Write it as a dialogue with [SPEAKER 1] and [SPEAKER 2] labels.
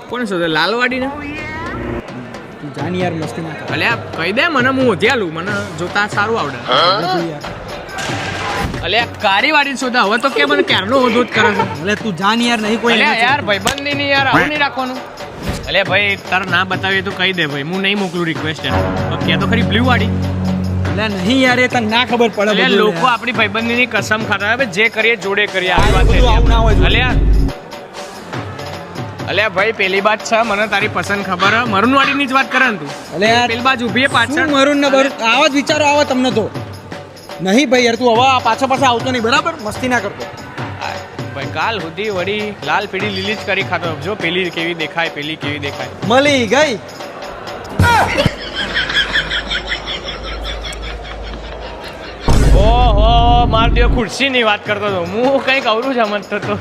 [SPEAKER 1] કોણ શોધે લાલવાડી ને
[SPEAKER 2] તું જાન યાર મસ્તી ના કર.
[SPEAKER 1] અલ્યા કહી દે મને, હું ઓધ્યાલું, મને જોતા સારું આવડે.
[SPEAKER 2] તું યાર
[SPEAKER 1] અલ્યા કારીવાડી શોધે હવે તો કે મને ક્યારનો ઓધો જ કરે છે.
[SPEAKER 2] એટલે તું જાન યાર નહીં કોઈ
[SPEAKER 1] અલ્યા યાર ભાઈબંધી ની યાર આવું નહીં રાખવાનું. અલ્યા ભાઈ તારે ના બતાવીએ તો કહી દે ભાઈ, હું નહીં મોકલું રિક્વેસ્ટ એમ. તો કે તો ખરી બ્લુ વાળી.
[SPEAKER 2] એટલે નહીં યાર એ તને ના ખબર પડે.
[SPEAKER 1] અલ્યા
[SPEAKER 2] બધું
[SPEAKER 1] લોકો
[SPEAKER 2] યાર.
[SPEAKER 1] આપણી ભાઈબંધી ની કસમ ખાતા હોય જે કરીએ જોડે કરીએ આવી વાત
[SPEAKER 2] બધું આવું ના હોય
[SPEAKER 1] છે.
[SPEAKER 2] જોઈએ.
[SPEAKER 1] અલ્યા અલ્યા ભાઈ પેલી બાત છે, મને તારી પસંદ ખબર હે. મરુન વાળી ની જ વાત કરે ને તું.
[SPEAKER 2] અલે યાર
[SPEAKER 1] પેલી બાજુ ઊભી હે
[SPEAKER 2] શું
[SPEAKER 1] પાછળ.
[SPEAKER 2] મરું ને બરું આવા જ વિચારો આવે તમને તો. નહીં ભાઈ યાર તું હવે આ પાછો આવતો નહીં બરાબર, મસ્તી ના કરતો.
[SPEAKER 1] ભાઈ કાલ સુધી વળી લાલ પીળી લીલી જ કરી ખાતો. જો પેલી કેવી દેખાય, પેલી કેવી દેખાય.
[SPEAKER 2] મળી ગઈ.
[SPEAKER 1] ઓહો માર દેવ ખુરશી ની વાત કરતો હતો હું, કઈક અવરું જ સમજતો હતો.